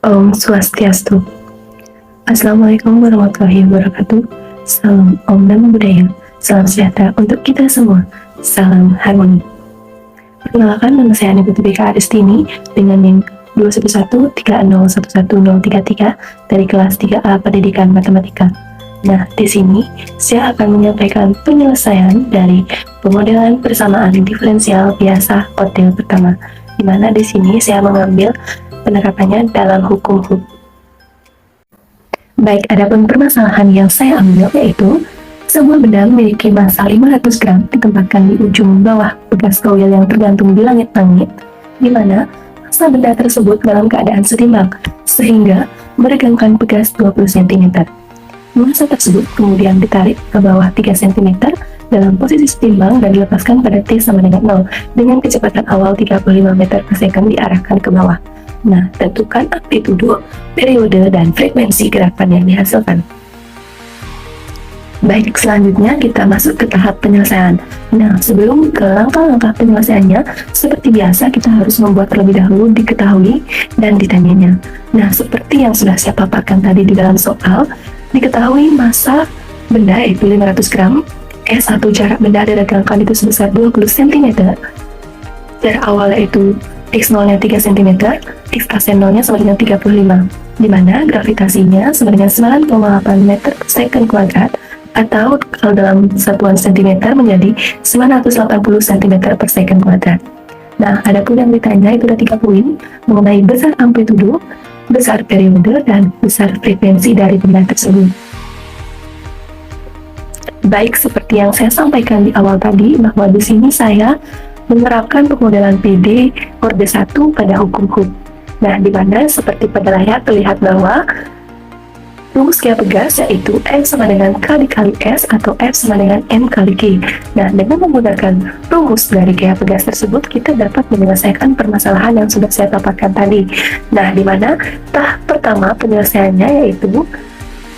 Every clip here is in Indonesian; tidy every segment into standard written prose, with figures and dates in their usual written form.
Om Swastiastu. Assalamualaikum warahmatullahi wabarakatuh. Salam Om Namo Buddhaya. Salam sejahtera untuk kita semua. Salam harmoni. Perkenalkan, nama saya Ani Putri BK Adestini dengan NIM 21130111033 dari kelas 3A Pendidikan Matematika. Nah, di sini saya akan menyampaikan penyelesaian dari pemodelan persamaan diferensial biasa model pertama, di mana di sini saya mengambil penerapannya dalam hukum Hooke. Baik, adapun permasalahan yang saya ambil yaitu sebuah benda memiliki massa 500 gram ditempatkan di ujung bawah bekas koil yang tergantung di langit-langit, di mana massa benda tersebut dalam keadaan setimbang sehingga meregangkan bekas 20 cm. Massa tersebut kemudian ditarik ke bawah 3 cm dalam posisi setimbang dan dilepaskan pada T sama dengan 0 dengan kecepatan awal 35 meter per second diarahkan ke bawah. Nah, tentukan amplitudo, periode, dan frekuensi gerakan yang dihasilkan. Baik, selanjutnya kita masuk ke tahap penyelesaian. Nah, sebelum ke langkah-langkah penyelesaiannya, seperti biasa kita harus membuat terlebih dahulu diketahui dan ditanyanya. Nah, seperti yang sudah saya paparkan tadi di dalam soal, diketahui massa benda yaitu 500 gram, S1 jarak benda diregangkan itu sebesar 20 cm, jarak awal yaitu X0-nya 3 cm, X aksen 0-nya sama dengan 35, di mana gravitasinya sama dengan 9,8 meter per second kuadrat, atau kalau dalam satuan cm menjadi 980 cm per second kuadrat. Nah, adapun yang ditanya itu ada 3 poin mengenai besar amplitudo, besar periode, dan besar frekuensi dari benda tersebut. Baik, seperti yang saya sampaikan di awal tadi, bahwa di sini saya menerapkan pemodelan PD orde 1 pada hukum Hooke. Nah, di mana seperti pada layar terlihat bahwa rumus gaya pegas yaitu F sama dengan K dikali S atau F sama dengan M kali G. Nah, dengan menggunakan rumus dari gaya pegas tersebut, kita dapat menyelesaikan permasalahan yang sudah saya paparkan tadi. Nah, di mana tahap pertama penyelesaiannya yaitu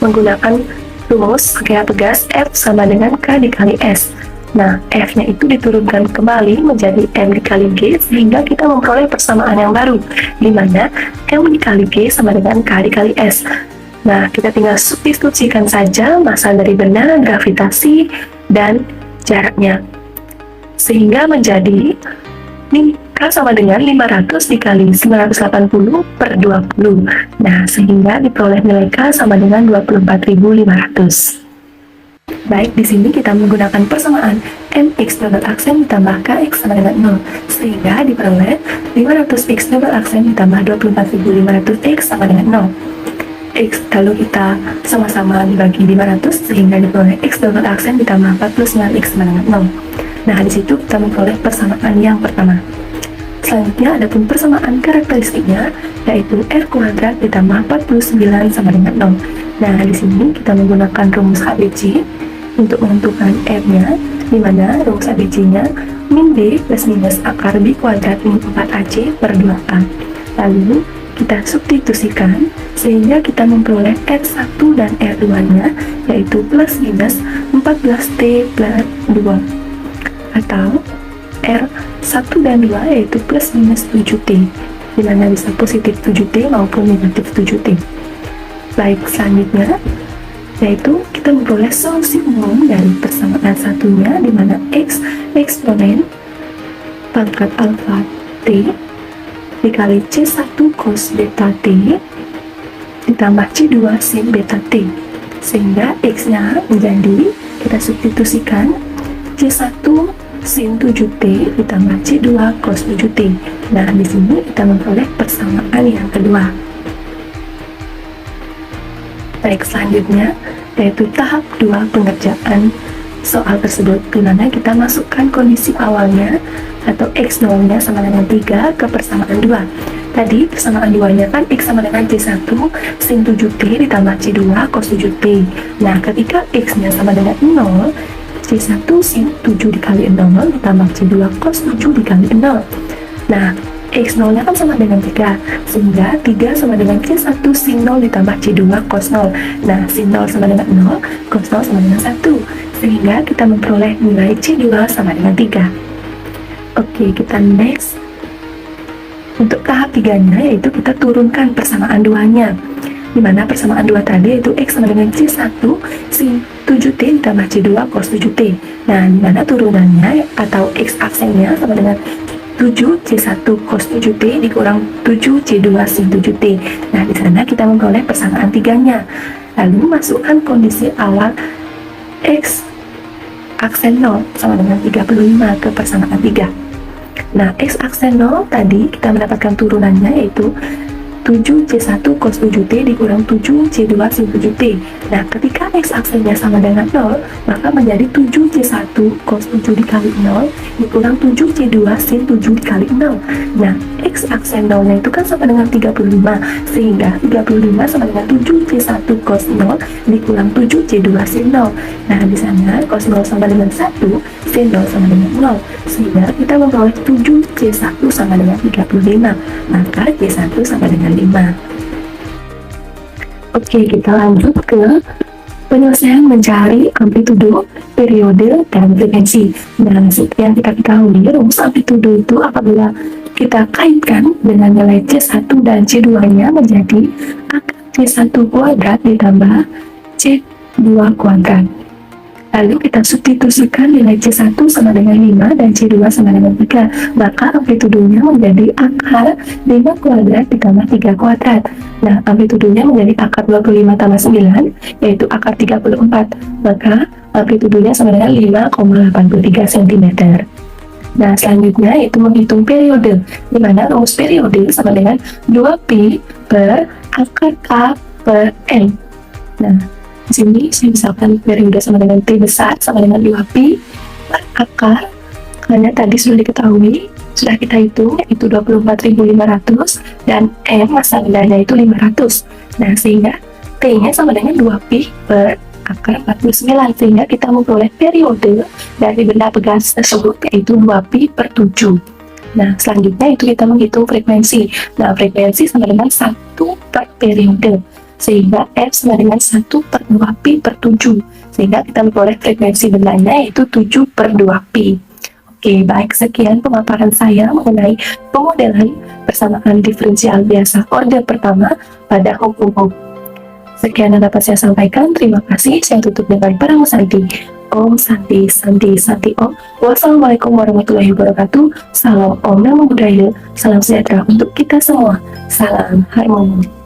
menggunakan rumus gaya pegas F sama dengan K dikali S. Nah, F-nya itu diturunkan kembali menjadi M dikali G sehingga kita memperoleh persamaan yang baru, di mana M dikali G sama dengan K dikali S. Nah, kita tinggal substitusikan saja massa dari benda, gravitasi, dan jaraknya. Sehingga menjadi K sama dengan 500 dikali 980 per 20. Nah, sehingga diperoleh nilai K sama dengan 24.500. Baik, di sini kita menggunakan persamaan mx double aksen ditambah kx sama dengan 0, sehingga diperoleh 500x double aksen ditambah 24.500x sama dengan 0. X lalu kita sama-sama dibagi 500 sehingga diperoleh x double aksen ditambah 49x sama dengan 0. Nah, di situ kita memperoleh persamaan yang pertama. Selanjutnya ada pun persamaan karakteristiknya yaitu r kuadrat ditambah 49 sama dengan 0. Nah, di sini kita menggunakan rumus ABC untuk menentukan R-nya, di mana rumus ABC-nya min B plus minus akar B kuadrat min 4AC per 2A. Lalu kita substitusikan sehingga kita memperoleh R1 dan R2-nya yaitu plus minus 14T plus 2, atau R1 dan 2 yaitu plus minus 7T, di mana bisa positif 7T maupun negatif 7T. Baik, selanjutnya yaitu kita memperoleh solusi umum dari persamaan satunya, di mana X eksponen pangkat alfa T dikali C1 cos beta T ditambah C2 sin beta T, sehingga X-nya menjadi, kita substitusikan C1 sin 7T ditambah C2 cos 7T. Nah, di sini kita memperoleh persamaan yang kedua. Baik, selanjutnya yaitu tahap 2 pengerjaan soal tersebut, di mana kita masukkan kondisi awalnya atau X0-nya sama dengan 3 ke persamaan 2. Tadi persamaan 2-nya kan X sama dengan C1 sin 7T ditambah C2 cos 7T. Nah, ketika X-nya sama dengan 0, C1 sin 7 dikali 0 ditambah C2 cos 7 dikali 0. Nah, X0-nya kan sama dengan 3, sehingga 3 sama dengan C1 sin 0 ditambah C2 cos 0. Nah, sin 0 sama dengan 0, cos 0 sama dengan 1, sehingga kita memperoleh nilai C2 sama dengan 3. Oke, kita next. Untuk tahap tiganya yaitu kita turunkan persamaan duanya, di mana persamaan dua tadi yaitu X sama dengan C1 sin 7T ditambah C2 cos 7T. Nah, di mana turunannya atau X aksennya sama dengan 7C1 cos 7T dikurang 7C2 sin 7T. Nah, di sana kita memperoleh persamaan tiganya. Lalu masukkan kondisi awal X aksen 0 sama dengan 35 ke persamaan 3. Nah, X aksen 0 tadi kita mendapatkan turunannya yaitu 7C1 cos 7T dikurang 7C2 sin 7T. Nah, ketika X aksennya sama dengan 0, maka menjadi 7C1 cos 7 dikali 0 dikurang 7C2 sin 7 dikali 0. Nah, X aksen 0-nya itu kan sama dengan 35, sehingga 35 sama dengan 7C1 cos 0 dikurang 7C2 sin 0. Nah, di sana cos 0 sama dengan 1, sin 0 sama dengan 0, sehingga kita memperoleh 7C1 sama dengan 35, maka C1 sama dengan 5. Oke, kita lanjut ke penyelesaian mencari amplitudo, periode, dan frekuensi. Nah, seperti yang kita ketahui, rumus amplitudo itu apabila kita kaitkan dengan nilai C1 dan C2-nya menjadi akar C1 kuadrat ditambah C2 kuadrat. Lalu kita substitusikan nilai C1 sama dengan 5 dan C2 sama dengan 3, maka amplitudonya menjadi akar 5 kuadrat ditambah 3 kuadrat. Nah, amplitudonya menjadi akar 25 tambah 9, yaitu akar 34, maka amplitudonya sama dengan 5,83 cm. Nah, selanjutnya yaitu menghitung periode, di mana rumus periode sama dengan 2pi per akar K per N. Nah, di sini saya misalkan periode sama dengan T besar sama dengan 2pi per akar, karena tadi sudah diketahui, sudah kita hitung, yaitu 24.500 dan M masa rendahnya itu 500. Nah, sehingga T-nya sama dengan 2pi per akar 49, sehingga kita memperoleh periode dari benda pegas tersebut yaitu 2pi per 7. Nah, selanjutnya itu kita menghitung frekuensi. Nah, frekuensi sama dengan 1 per periode, sehingga F sama dengan 1 per 2pi per 7, sehingga kita memperoleh frekuensi bendanya yaitu 7 per 2pi. Oke, baik, sekian pemaparan saya mengenai pemodelan persamaan diferensial biasa orde pertama pada hukum Ohm. Sekian yang dapat saya sampaikan, terima kasih. Saya tutup dengan Paramo Santi. Om Santi, Santi, Santi Om. Wassalamualaikum warahmatullahi wabarakatuh. Salam Om Namo Buddhaya. Salam sejahtera untuk kita semua. Salam harmoni.